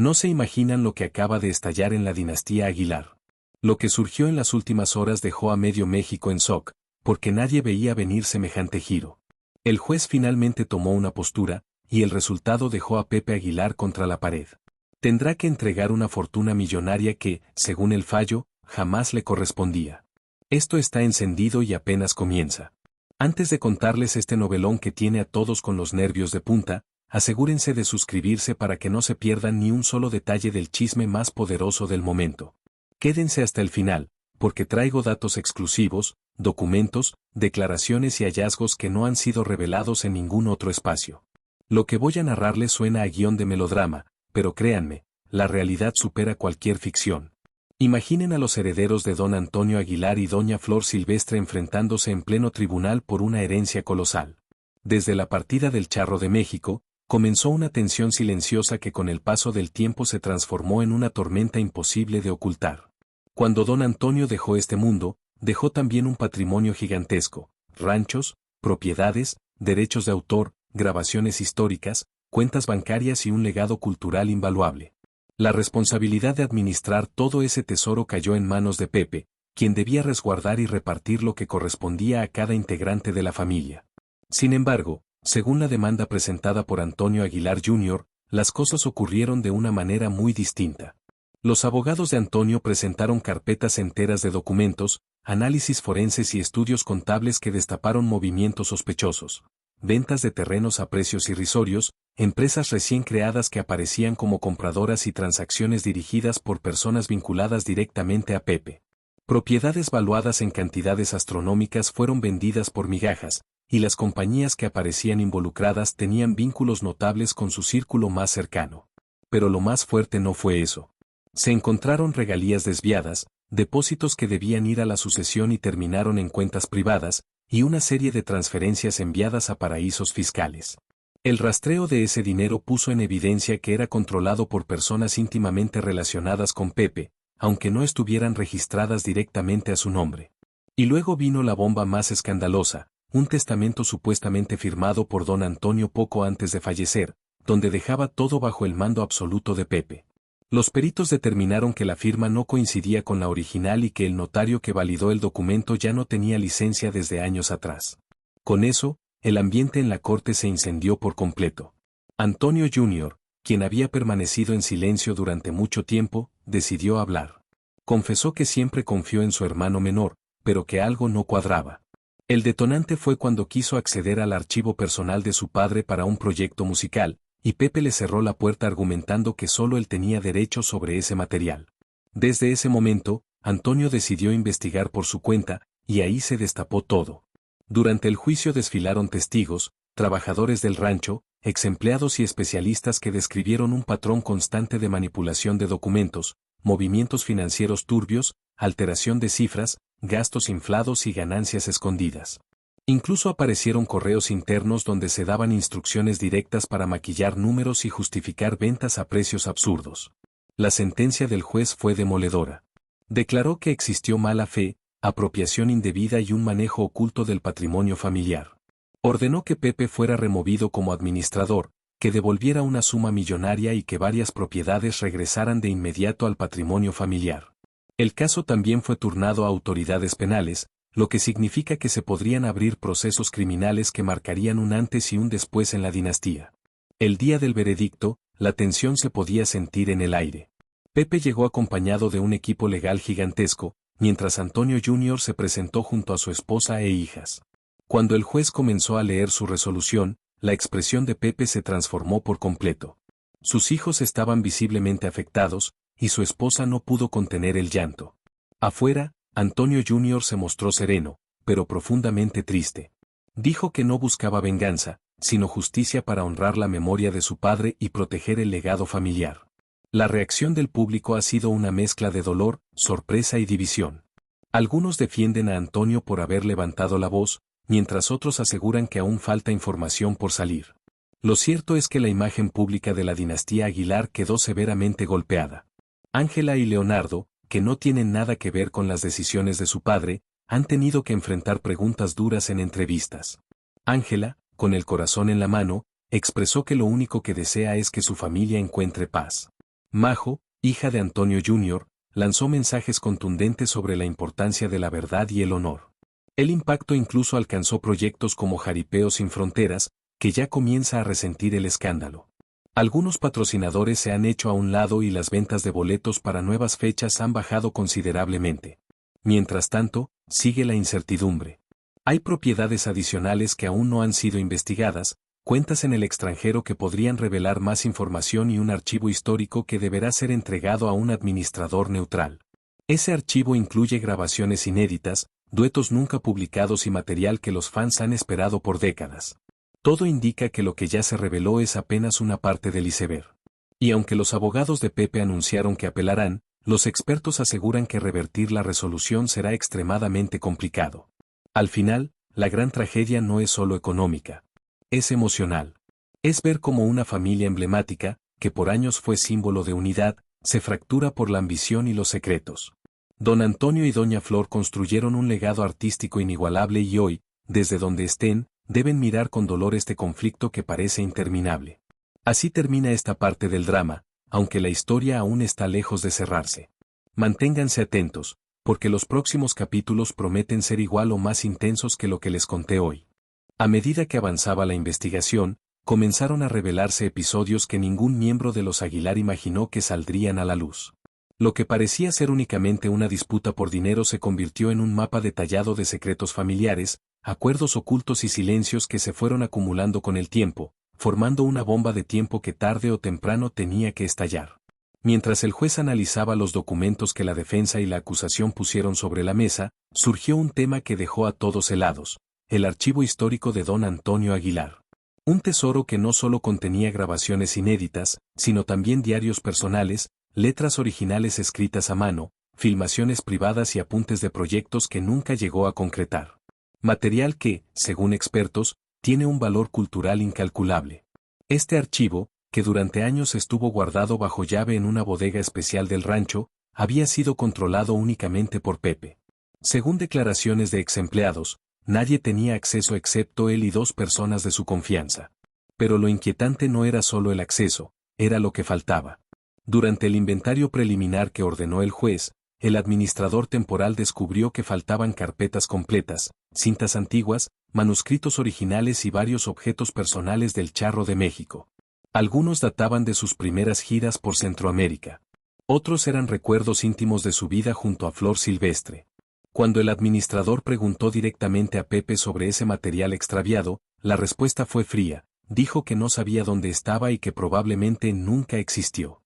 No se imaginan lo que acaba de estallar en la dinastía Aguilar. Lo que surgió en las últimas horas dejó a medio México en shock, porque nadie veía venir semejante giro. El juez finalmente tomó una postura, y el resultado dejó a Pepe Aguilar contra la pared. Tendrá que entregar una fortuna millonaria que, según el fallo, jamás le correspondía. Esto está encendido y apenas comienza. Antes de contarles este novelón que tiene a todos con los nervios de punta, asegúrense de suscribirse para que no se pierdan ni un solo detalle del chisme más poderoso del momento. Quédense hasta el final, porque traigo datos exclusivos, documentos, declaraciones y hallazgos que no han sido revelados en ningún otro espacio. Lo que voy a narrarles suena a guión de melodrama, pero créanme, la realidad supera cualquier ficción. Imaginen a los herederos de don Antonio Aguilar y doña Flor Silvestre enfrentándose en pleno tribunal por una herencia colosal. Desde la partida del Charro de México, comenzó una tensión silenciosa que con el paso del tiempo se transformó en una tormenta imposible de ocultar. Cuando don Antonio dejó este mundo, dejó también un patrimonio gigantesco: ranchos, propiedades, derechos de autor, grabaciones históricas, cuentas bancarias y un legado cultural invaluable. La responsabilidad de administrar todo ese tesoro cayó en manos de Pepe, quien debía resguardar y repartir lo que correspondía a cada integrante de la familia. Sin embargo, según la demanda presentada por Antonio Aguilar Jr., las cosas ocurrieron de una manera muy distinta. Los abogados de Antonio presentaron carpetas enteras de documentos, análisis forenses y estudios contables que destaparon movimientos sospechosos, ventas de terrenos a precios irrisorios, empresas recién creadas que aparecían como compradoras y transacciones dirigidas por personas vinculadas directamente a Pepe. Propiedades valuadas en cantidades astronómicas fueron vendidas por migajas, y las compañías que aparecían involucradas tenían vínculos notables con su círculo más cercano. Pero lo más fuerte no fue eso. Se encontraron regalías desviadas, depósitos que debían ir a la sucesión y terminaron en cuentas privadas, y una serie de transferencias enviadas a paraísos fiscales. El rastreo de ese dinero puso en evidencia que era controlado por personas íntimamente relacionadas con Pepe, aunque no estuvieran registradas directamente a su nombre. Y luego vino la bomba más escandalosa, un testamento supuestamente firmado por don Antonio poco antes de fallecer, donde dejaba todo bajo el mando absoluto de Pepe. Los peritos determinaron que la firma no coincidía con la original y que el notario que validó el documento ya no tenía licencia desde años atrás. Con eso, el ambiente en la corte se incendió por completo. Antonio Jr., quien había permanecido en silencio durante mucho tiempo, decidió hablar. Confesó que siempre confió en su hermano menor, pero que algo no cuadraba. El detonante fue cuando quiso acceder al archivo personal de su padre para un proyecto musical, y Pepe le cerró la puerta argumentando que solo él tenía derecho sobre ese material. Desde ese momento, Antonio decidió investigar por su cuenta, y ahí se destapó todo. Durante el juicio desfilaron testigos, trabajadores del rancho, exempleados y especialistas que describieron un patrón constante de manipulación de documentos, movimientos financieros turbios, alteración de cifras, gastos inflados y ganancias escondidas. Incluso aparecieron correos internos donde se daban instrucciones directas para maquillar números y justificar ventas a precios absurdos. La sentencia del juez fue demoledora. Declaró que existió mala fe, apropiación indebida y un manejo oculto del patrimonio familiar. Ordenó que Pepe fuera removido como administrador, que devolviera una suma millonaria y que varias propiedades regresaran de inmediato al patrimonio familiar. El caso también fue turnado a autoridades penales, lo que significa que se podrían abrir procesos criminales que marcarían un antes y un después en la dinastía. El día del veredicto, la tensión se podía sentir en el aire. Pepe llegó acompañado de un equipo legal gigantesco, mientras Antonio Jr. se presentó junto a su esposa e hijas. Cuando el juez comenzó a leer su resolución, la expresión de Pepe se transformó por completo. Sus hijos estaban visiblemente afectados, y su esposa no pudo contener el llanto. Afuera, Antonio Jr. se mostró sereno, pero profundamente triste. Dijo que no buscaba venganza, sino justicia para honrar la memoria de su padre y proteger el legado familiar. La reacción del público ha sido una mezcla de dolor, sorpresa y división. Algunos defienden a Antonio por haber levantado la voz, mientras otros aseguran que aún falta información por salir. Lo cierto es que la imagen pública de la dinastía Aguilar quedó severamente golpeada. Ángela y Leonardo, que no tienen nada que ver con las decisiones de su padre, han tenido que enfrentar preguntas duras en entrevistas. Ángela, con el corazón en la mano, expresó que lo único que desea es que su familia encuentre paz. Majo, hija de Antonio Jr., lanzó mensajes contundentes sobre la importancia de la verdad y el honor. El impacto incluso alcanzó proyectos como Jaripeo Sin Fronteras, que ya comienza a resentir el escándalo. Algunos patrocinadores se han hecho a un lado y las ventas de boletos para nuevas fechas han bajado considerablemente. Mientras tanto, sigue la incertidumbre. Hay propiedades adicionales que aún no han sido investigadas, cuentas en el extranjero que podrían revelar más información y un archivo histórico que deberá ser entregado a un administrador neutral. Ese archivo incluye grabaciones inéditas, duetos nunca publicados y material que los fans han esperado por décadas. Todo indica que lo que ya se reveló es apenas una parte del iceberg. Y aunque los abogados de Pepe anunciaron que apelarán, los expertos aseguran que revertir la resolución será extremadamente complicado. Al final, la gran tragedia no es solo económica. Es emocional. Es ver cómo una familia emblemática, que por años fue símbolo de unidad, se fractura por la ambición y los secretos. Don Antonio y Doña Flor construyeron un legado artístico inigualable y hoy, desde donde estén, deben mirar con dolor este conflicto que parece interminable. Así termina esta parte del drama, aunque la historia aún está lejos de cerrarse. Manténganse atentos, porque los próximos capítulos prometen ser igual o más intensos que lo que les conté hoy. A medida que avanzaba la investigación, comenzaron a revelarse episodios que ningún miembro de los Aguilar imaginó que saldrían a la luz. Lo que parecía ser únicamente una disputa por dinero se convirtió en un mapa detallado de secretos familiares, acuerdos ocultos y silencios que se fueron acumulando con el tiempo, formando una bomba de tiempo que tarde o temprano tenía que estallar. Mientras el juez analizaba los documentos que la defensa y la acusación pusieron sobre la mesa, surgió un tema que dejó a todos helados: el archivo histórico de don Antonio Aguilar. Un tesoro que no solo contenía grabaciones inéditas, sino también diarios personales, letras originales escritas a mano, filmaciones privadas y apuntes de proyectos que nunca llegó a concretar. Material que, según expertos, tiene un valor cultural incalculable. Este archivo, que durante años estuvo guardado bajo llave en una bodega especial del rancho, había sido controlado únicamente por Pepe. Según declaraciones de exempleados, nadie tenía acceso excepto él y 2 personas de su confianza. Pero lo inquietante no era solo el acceso, era lo que faltaba. Durante el inventario preliminar que ordenó el juez, el administrador temporal descubrió que faltaban carpetas completas, cintas antiguas, manuscritos originales y varios objetos personales del Charro de México. Algunos databan de sus primeras giras por Centroamérica. Otros eran recuerdos íntimos de su vida junto a Flor Silvestre. Cuando el administrador preguntó directamente a Pepe sobre ese material extraviado, la respuesta fue fría: dijo que no sabía dónde estaba y que probablemente nunca existió.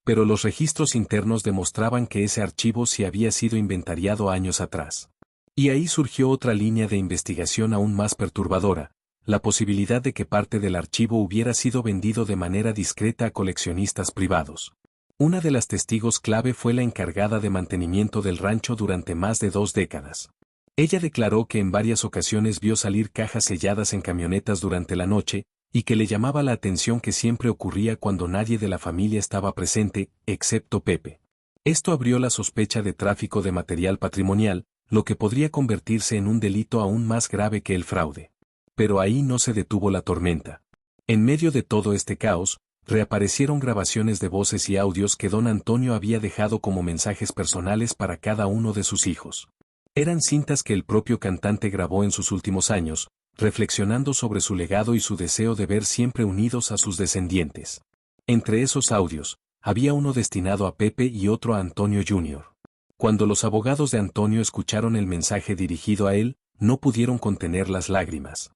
Pero los registros internos demostraban que ese archivo sí había sido inventariado años atrás. Y ahí surgió otra línea de investigación aún más perturbadora: la posibilidad de que parte del archivo hubiera sido vendido de manera discreta a coleccionistas privados. Una de las testigos clave fue la encargada de mantenimiento del rancho durante más de 2 décadas. Ella declaró que en varias ocasiones vio salir cajas selladas en camionetas durante la noche, y que le llamaba la atención que siempre ocurría cuando nadie de la familia estaba presente, excepto Pepe. Esto abrió la sospecha de tráfico de material patrimonial, lo que podría convertirse en un delito aún más grave que el fraude. Pero ahí no se detuvo la tormenta. En medio de todo este caos, reaparecieron grabaciones de voces y audios que don Antonio había dejado como mensajes personales para cada uno de sus hijos. Eran cintas que el propio cantante grabó en sus últimos años, reflexionando sobre su legado y su deseo de ver siempre unidos a sus descendientes. Entre esos audios, había uno destinado a Pepe y otro a Antonio Jr. Cuando los abogados de Antonio escucharon el mensaje dirigido a él, no pudieron contener las lágrimas.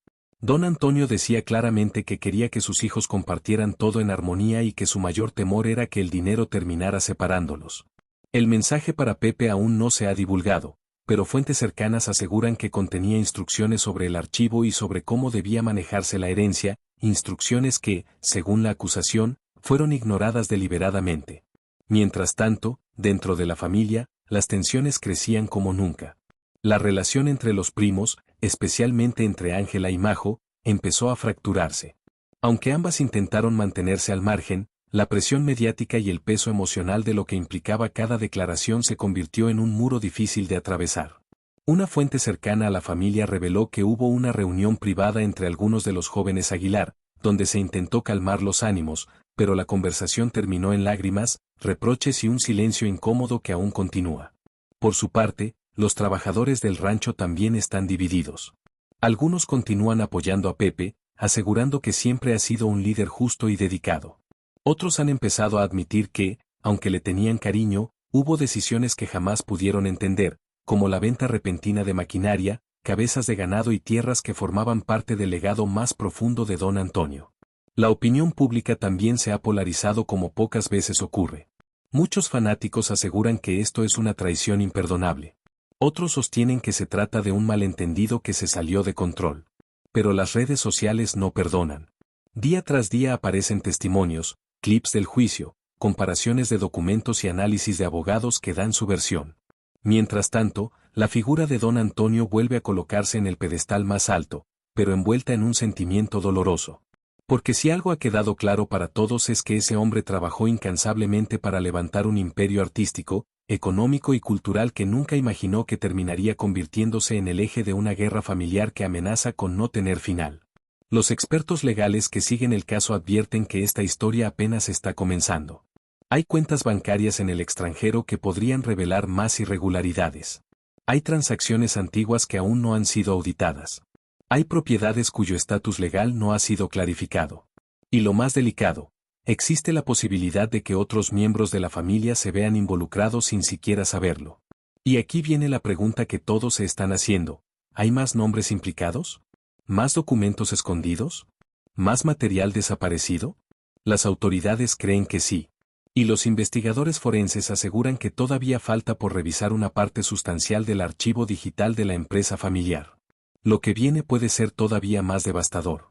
Don Antonio decía claramente que quería que sus hijos compartieran todo en armonía y que su mayor temor era que el dinero terminara separándolos. El mensaje para Pepe aún no se ha divulgado, pero fuentes cercanas aseguran que contenía instrucciones sobre el archivo y sobre cómo debía manejarse la herencia, instrucciones que, según la acusación, fueron ignoradas deliberadamente. Mientras tanto, dentro de la familia, las tensiones crecían como nunca. La relación entre los primos, especialmente entre Ángela y Majo, empezó a fracturarse. Aunque ambas intentaron mantenerse al margen, la presión mediática y el peso emocional de lo que implicaba cada declaración se convirtió en un muro difícil de atravesar. Una fuente cercana a la familia reveló que hubo una reunión privada entre algunos de los jóvenes Aguilar, donde se intentó calmar los ánimos, pero la conversación terminó en lágrimas, reproches y un silencio incómodo que aún continúa. Por su parte, los trabajadores del rancho también están divididos. Algunos continúan apoyando a Pepe, asegurando que siempre ha sido un líder justo y dedicado. Otros han empezado a admitir que, aunque le tenían cariño, hubo decisiones que jamás pudieron entender, como la venta repentina de maquinaria, cabezas de ganado y tierras que formaban parte del legado más profundo de don Antonio. La opinión pública también se ha polarizado como pocas veces ocurre. Muchos fanáticos aseguran que esto es una traición imperdonable. Otros sostienen que se trata de un malentendido que se salió de control. Pero las redes sociales no perdonan. Día tras día aparecen testimonios, clips del juicio, comparaciones de documentos y análisis de abogados que dan su versión. Mientras tanto, la figura de don Antonio vuelve a colocarse en el pedestal más alto, pero envuelta en un sentimiento doloroso. Porque si algo ha quedado claro para todos es que ese hombre trabajó incansablemente para levantar un imperio artístico, económico y cultural que nunca imaginó que terminaría convirtiéndose en el eje de una guerra familiar que amenaza con no tener final. Los expertos legales que siguen el caso advierten que esta historia apenas está comenzando. Hay cuentas bancarias en el extranjero que podrían revelar más irregularidades. Hay transacciones antiguas que aún no han sido auditadas. Hay propiedades cuyo estatus legal no ha sido clarificado. Y lo más delicado, existe la posibilidad de que otros miembros de la familia se vean involucrados sin siquiera saberlo. Y aquí viene la pregunta que todos se están haciendo: ¿hay más nombres implicados? ¿Más documentos escondidos? ¿Más material desaparecido? Las autoridades creen que sí. Y los investigadores forenses aseguran que todavía falta por revisar una parte sustancial del archivo digital de la empresa familiar. Lo que viene puede ser todavía más devastador.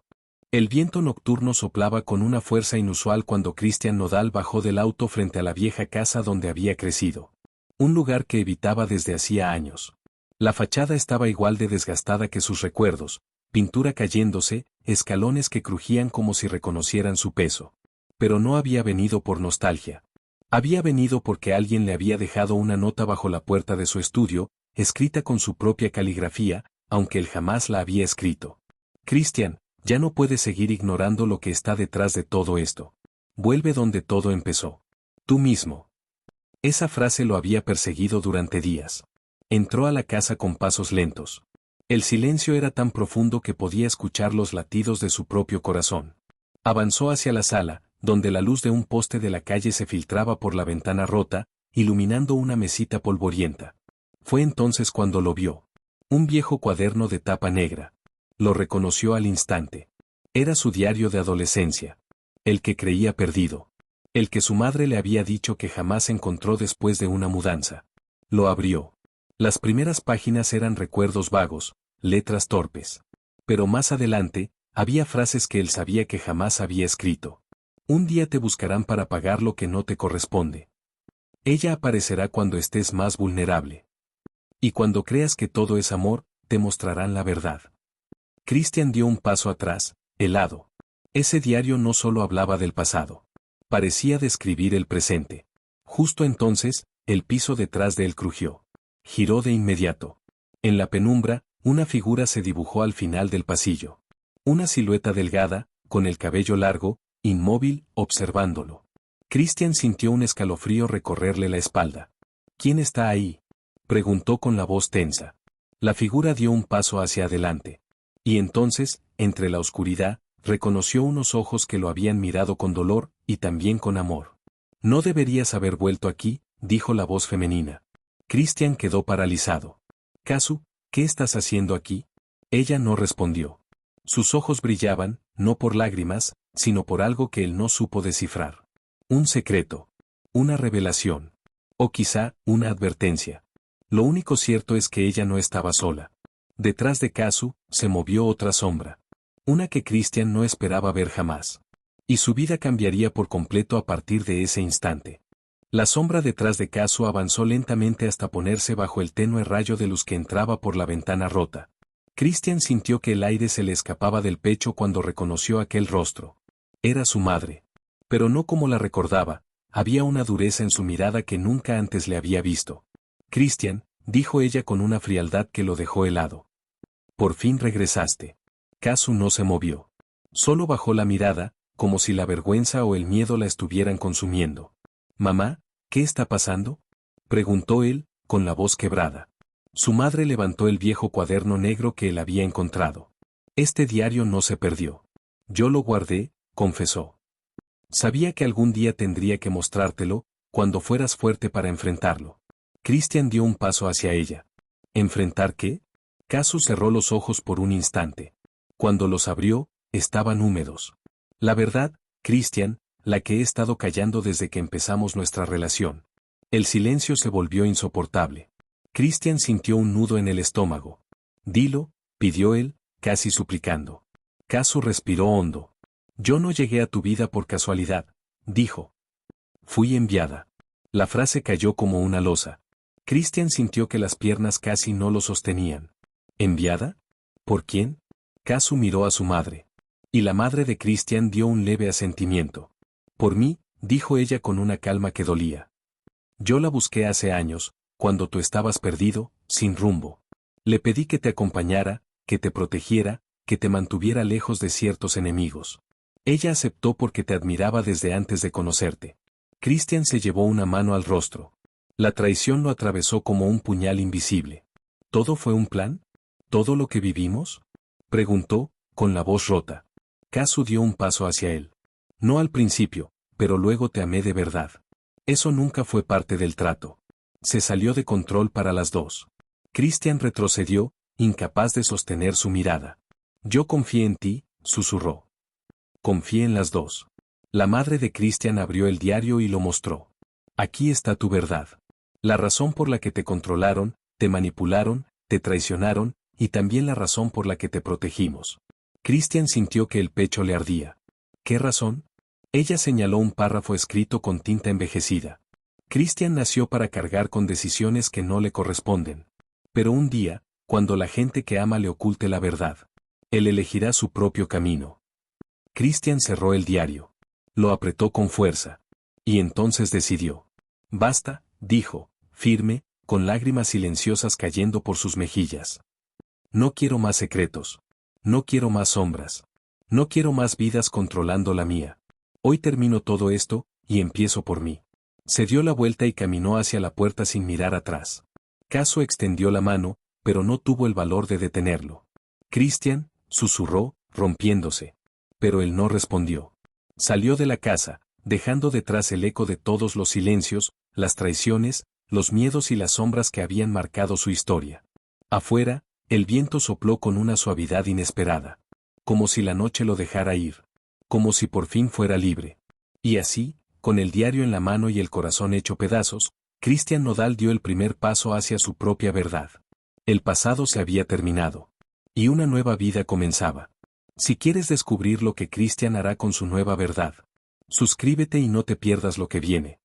El viento nocturno soplaba con una fuerza inusual cuando Cristian Nodal bajó del auto frente a la vieja casa donde había crecido. Un lugar que evitaba desde hacía años. La fachada estaba igual de desgastada que sus recuerdos, pintura cayéndose, escalones que crujían como si reconocieran su peso. Pero no había venido por nostalgia. Había venido porque alguien le había dejado una nota bajo la puerta de su estudio, escrita con su propia caligrafía, aunque él jamás la había escrito. Cristian, ya no puedes seguir ignorando lo que está detrás de todo esto. Vuelve donde todo empezó. Tú mismo. Esa frase lo había perseguido durante días. Entró a la casa con pasos lentos. El silencio era tan profundo que podía escuchar los latidos de su propio corazón. Avanzó hacia la sala, donde la luz de un poste de la calle se filtraba por la ventana rota, iluminando una mesita polvorienta. Fue entonces cuando lo vio. Un viejo cuaderno de tapa negra. Lo reconoció al instante. Era su diario de adolescencia. El que creía perdido. El que su madre le había dicho que jamás encontró después de una mudanza. Lo abrió. Las primeras páginas eran recuerdos vagos, letras torpes. Pero más adelante, había frases que él sabía que jamás había escrito. Un día te buscarán para pagar lo que no te corresponde. Ella aparecerá cuando estés más vulnerable. Y cuando creas que todo es amor, te mostrarán la verdad. Cristian dio un paso atrás, helado. Ese diario no solo hablaba del pasado. Parecía describir el presente. Justo entonces, el piso detrás de él crujió. Giró de inmediato. En la penumbra, una figura se dibujó al final del pasillo. Una silueta delgada, con el cabello largo, inmóvil, observándolo. Cristian sintió un escalofrío recorrerle la espalda. ¿Quién está ahí?, preguntó con la voz tensa. La figura dio un paso hacia adelante. Y entonces, entre la oscuridad, reconoció unos ojos que lo habían mirado con dolor, y también con amor. No deberías haber vuelto aquí, dijo la voz femenina. Cristian quedó paralizado. Casu, ¿qué estás haciendo aquí? Ella no respondió. Sus ojos brillaban, no por lágrimas, sino por algo que él no supo descifrar. Un secreto. Una revelación. O quizá, una advertencia. Lo único cierto es que ella no estaba sola. Detrás de Casu, se movió otra sombra. Una que Cristian no esperaba ver jamás. Y su vida cambiaría por completo a partir de ese instante. La sombra detrás de Casu avanzó lentamente hasta ponerse bajo el tenue rayo de luz que entraba por la ventana rota. Cristian sintió que el aire se le escapaba del pecho cuando reconoció aquel rostro. Era su madre. Pero no como la recordaba, había una dureza en su mirada que nunca antes le había visto. Cristian, dijo ella con una frialdad que lo dejó helado. Por fin regresaste. Casu no se movió. Solo bajó la mirada, como si la vergüenza o el miedo la estuvieran consumiendo. «Mamá, ¿qué está pasando?», preguntó él, con la voz quebrada. Su madre levantó el viejo cuaderno negro que él había encontrado. «Este diario no se perdió. Yo lo guardé», confesó. «Sabía que algún día tendría que mostrártelo, cuando fueras fuerte para enfrentarlo». Christian dio un paso hacia ella. ¿Enfrentar qué? Casu cerró los ojos por un instante. Cuando los abrió, estaban húmedos. «La verdad, Christian, la que he estado callando desde que empezamos nuestra relación». El silencio se volvió insoportable. Christian sintió un nudo en el estómago. «Dilo», pidió él, casi suplicando. Casu respiró hondo. «Yo no llegué a tu vida por casualidad», dijo. «Fui enviada». La frase cayó como una losa. Christian sintió que las piernas casi no lo sostenían. ¿Enviada? ¿Por quién? Casu miró a su madre. Y la madre de Christian dio un leve asentimiento. «Por mí», dijo ella con una calma que dolía. «Yo la busqué hace años, cuando tú estabas perdido, sin rumbo. Le pedí que te acompañara, que te protegiera, que te mantuviera lejos de ciertos enemigos. Ella aceptó porque te admiraba desde antes de conocerte». Christian se llevó una mano al rostro. La traición lo atravesó como un puñal invisible. ¿Todo fue un plan? ¿Todo lo que vivimos?, preguntó, con la voz rota. Casu dio un paso hacia él. «No al principio, pero luego te amé de verdad. Eso nunca fue parte del trato». Se salió de control para las dos. Christian retrocedió, incapaz de sostener su mirada. «Yo confié en ti», susurró. «Confié en las dos». La madre de Christian abrió el diario y lo mostró. «Aquí está tu verdad. La razón por la que te controlaron, te manipularon, te traicionaron, y también la razón por la que te protegimos». Christian sintió que el pecho le ardía. «¿Qué razón?». Ella señaló un párrafo escrito con tinta envejecida. Christian nació para cargar con decisiones que no le corresponden. Pero un día, cuando la gente que ama le oculte la verdad, él elegirá su propio camino. Christian cerró el diario. Lo apretó con fuerza. Y entonces decidió. «Basta», dijo, firme, con lágrimas silenciosas cayendo por sus mejillas. «No quiero más secretos. No quiero más sombras. No quiero más vidas controlando la mía. Hoy termino todo esto, y empiezo por mí». Se dio la vuelta y caminó hacia la puerta sin mirar atrás. Casu extendió la mano, pero no tuvo el valor de detenerlo. «Christian», susurró, rompiéndose. Pero él no respondió. Salió de la casa, dejando detrás el eco de todos los silencios, las traiciones, los miedos y las sombras que habían marcado su historia. Afuera, el viento sopló con una suavidad inesperada. Como si la noche lo dejara ir. Como si por fin fuera libre. Y así, con el diario en la mano y el corazón hecho pedazos, Christian Nodal dio el primer paso hacia su propia verdad. El pasado se había terminado. Y una nueva vida comenzaba. Si quieres descubrir lo que Christian hará con su nueva verdad, suscríbete y no te pierdas lo que viene.